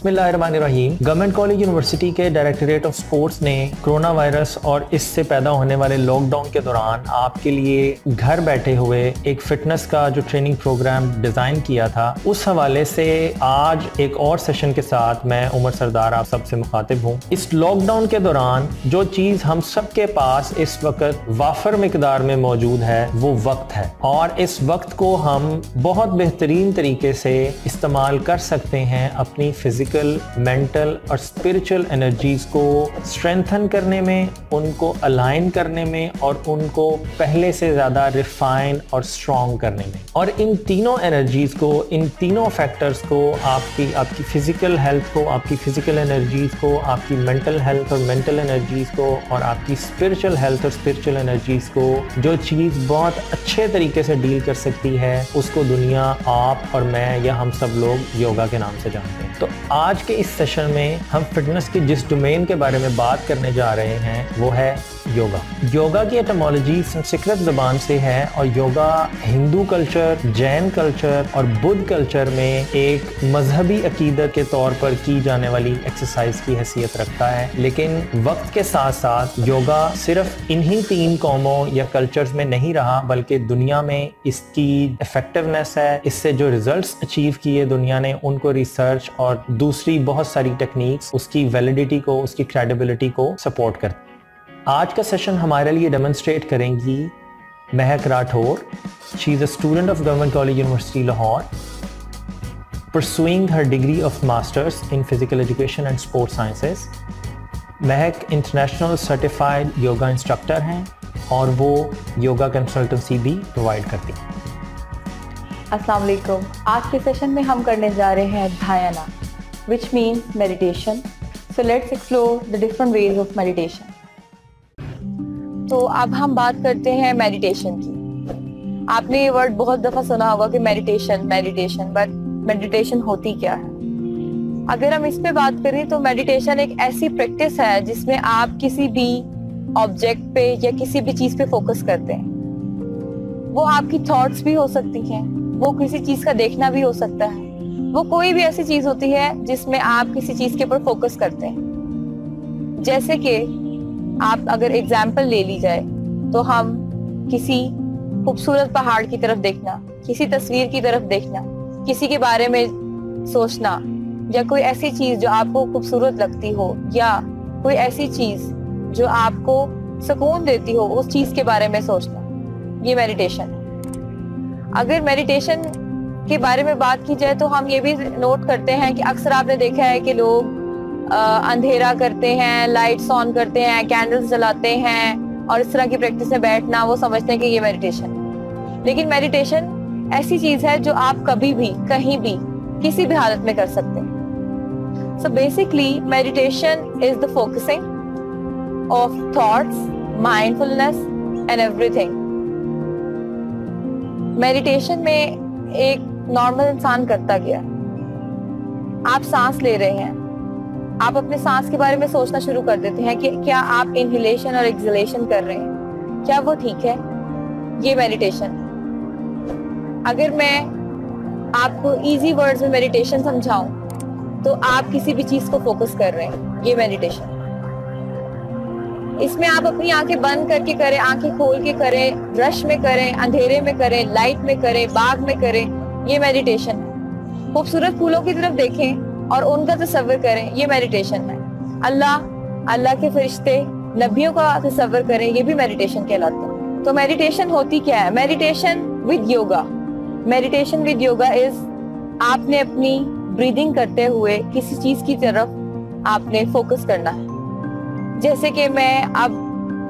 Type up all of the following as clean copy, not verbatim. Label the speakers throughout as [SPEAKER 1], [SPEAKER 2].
[SPEAKER 1] बिस्मिल्लाहिर्रहमानिर्रहीम। Government college university के directorate of sports ने कोरोना वायरस और इससे पैदा होने वाले लॉकडाउन के दौरान आपके लिए घर बैठे हुए एक फिटनेस का जो ट्रेनिंग प्रोग्राम डिज़ाइन किया था, उस हवाले से आज एक और सेशन के साथ मैं उमर सरदार आप सबसे मुखातिब हूँ। इस लॉकडाउन के दौरान जो चीज़ हम सब के पास इस वक्त वाफर मिकदार में मौजूद है वो वक्त है, और इस वक्त को हम बहुत बेहतरीन तरीके से इस्तेमाल कर सकते हैं अपनी फिजिकल, मेंटल और स्पिरिचुअल एनर्जीज को स्ट्रेंथन करने में, उनको अलाइन करने में और उनको पहले से ज़्यादा रिफाइन और स्ट्रॉन्ग करने में। और इन तीनों एनर्जीज को, इन तीनों फैक्टर्स को, आपकी फिजिकल हेल्थ को, आपकी फिजिकल एनर्जीज को, आपकी मेंटल हेल्थ और मेंटल एनर्जीज को, और आपकी स्पिरिचुअल हेल्थ और स्पिरिचुअल एनर्जीज को, जो चीज़ बहुत अच्छे तरीके से डील कर सकती है, उसको दुनिया, आप और मैं या हम सब लोग योगा के नाम से जानते हैं। तो आज के इस सेशन में हम फिटनेस के जिस डोमेन के बारे में बात करने जा रहे हैं वो है योगा। योगा की एटमोलॉजी संस्कृत ज़बान से है, और योगा हिंदू कल्चर, जैन कल्चर और बुद्ध कल्चर में एक मजहबी अकीदत के तौर पर की जाने वाली एक्सरसाइज की हैसियत रखता है। लेकिन वक्त के साथ साथ योगा सिर्फ इन्हीं 3 कौमों या कल्चर्स में नहीं रहा, बल्कि दुनिया में इसकी इफेक्टिवनेस है, इससे जो रिजल्ट्स अचीव किए दुनिया ने, उनको रिसर्च और दूसरी बहुत सारी टेक्निक्स उसकी वैलिडिटी को, उसकी क्रेडिबिलिटी को सपोर्ट करती। आज का सेशन हमारे लिए डेमोन्स्ट्रेट करेंगी महक Rathore. She is a student of government college university Lahore, pursuing her degree of masters in physical education and sport sciences. Mahak international certified yoga instructor हैं और वो योगा कंसल्टेंसी भी प्रोवाइड करती हैं।
[SPEAKER 2] अस्सलाम वालेकुम। आज के सेशन में हम करने जा रहे हैं ध्यान, which means meditation. So let's explore the different ways of meditation. तो अब हम बात करते हैं मेडिटेशन की। आपने ये वर्ड बहुत दफ़ा सुना होगा कि मेडिटेशन, बट मेडिटेशन होती क्या है? अगर हम इस पे बात करें तो मेडिटेशन एक ऐसी प्रैक्टिस है जिसमें आप किसी भी ऑब्जेक्ट पे या किसी भी चीज़ पे फोकस करते हैं। वो आपकी थॉट्स भी हो सकती हैं, वो किसी चीज़ का देखना भी हो सकता है, वो कोई भी ऐसी चीज़ होती है जिसमें आप किसी चीज़ के ऊपर फोकस करते हैं। जैसे कि आप अगर एग्जाम्पल ले ली जाए तो हम किसी खूबसूरत पहाड़ की तरफ देखना, किसी तस्वीर की तरफ देखना, किसी के बारे में सोचना, या कोई ऐसी चीज़ जो आपको खूबसूरत लगती हो, या कोई ऐसी चीज़ जो आपको सुकून देती हो, उस चीज़ के बारे में सोचना, ये मेडिटेशन है। अगर मेडिटेशन के बारे में बात की जाए तो हम ये भी नोट करते हैं कि अक्सर आपने देखा है कि लोग अंधेरा करते हैं, लाइट्स ऑन करते हैं, कैंडल्स जलाते हैं, और इस तरह की प्रैक्टिस में बैठना, वो समझते हैं कि ये मेडिटेशन है। लेकिन मेडिटेशन ऐसी चीज है जो आप कभी भी, कहीं भी, किसी भी हालत में कर सकते हैं। So basically meditation is the focusing of thoughts, mindfulness and everything. Meditation में एक नॉर्मल इंसान करता क्या? आप सांस ले रहे हैं, आप अपने सांस के बारे में सोचना शुरू कर देते हैं कि क्या आप इनहेलेशन और एक्सहेलेशन कर रहे हैं, क्या वो ठीक है? ये मेडिटेशन। अगर मैं आपको इजी वर्ड्स में मेडिटेशन समझाऊं तो आप किसी भी चीज को फोकस कर रहे हैं, ये मेडिटेशन। इसमें आप अपनी आंखें बंद करके करें, आंखें खोल के करें, रश में करें, अंधेरे में करें, लाइट में करें, बाग में करें, ये मेडिटेशन है। खूबसूरत फूलों की तरफ देखें और उनका तसव्वुर करें, ये मेडिटेशन है। अल्लाह के फरिश्ते, नबियों का तसव्वुर करें, ये भी मेडिटेशन कहलाता है। तो मेडिटेशन होती क्या है? Meditation with yoga. Meditation with yoga is आपने अपनी ब्रीदिंग करते हुए किसी चीज की तरफ आपने फोकस करना है। जैसे कि मैं अब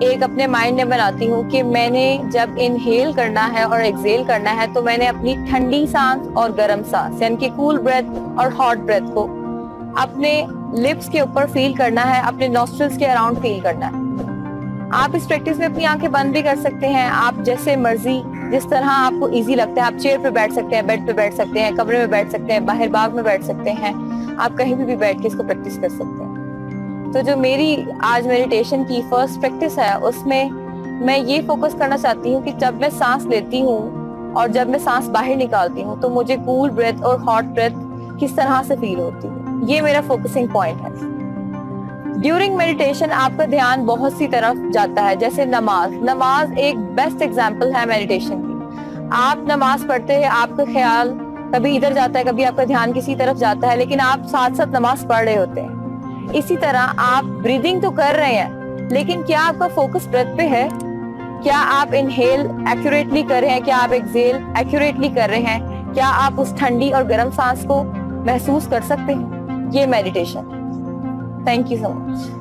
[SPEAKER 2] एक अपने माइंड में बनाती हूँ कि मैंने जब इनहेल करना है और एक्सहेल करना है तो मैंने अपनी ठंडी सांस और गर्म सांस, यानी कि कूल ब्रेथ और हॉट ब्रेथ को अपने लिप्स के ऊपर फील करना है, अपने नॉस्ट्रिल्स के अराउंड फील करना है। आप इस प्रैक्टिस में अपनी आंखें बंद भी कर सकते हैं, आप जैसे मर्जी, जिस तरह आपको इजी लगता है। आप चेयर पे बैठ सकते हैं, बेड पे बैठ सकते हैं, कमरे में बैठ सकते हैं, बाहर बाग में बैठ सकते हैं, आप कहीं भी बैठ के इसको प्रैक्टिस कर सकते हैं। तो जो मेरी आज मेडिटेशन की फर्स्ट प्रैक्टिस है उसमें मैं ये फोकस करना चाहती हूँ कि जब मैं सांस लेती हूँ और जब मैं सांस बाहर निकालती हूँ तो मुझे कूल ब्रेथ और हॉट ब्रेथ किस तरह से फील होती है। ये मेरा फोकसिंग पॉइंट है। ड्यूरिंग मेडिटेशन आपका ध्यान बहुत सी तरफ जाता है, जैसे नमाज एक बेस्ट एग्जाम्पल है मेडिटेशन की। आप नमाज पढ़ते हैं, आपका ख्याल कभी इधर जाता है, कभी आपका ध्यान किसी तरफ जाता है, लेकिन आप साथ साथ नमाज पढ़ रहे होते हैं। इसी तरह आप ब्रीदिंग तो कर रहे हैं, लेकिन क्या आपका फोकस ब्रेथ पे है? क्या आप इनहेल एक्यूरेटली कर रहे हैं? क्या आप एक्सहेल एक्यूरेटली कर रहे हैं? क्या आप उस ठंडी और गर्म सांस को महसूस कर सकते हैं? ये meditation. Thank you so much.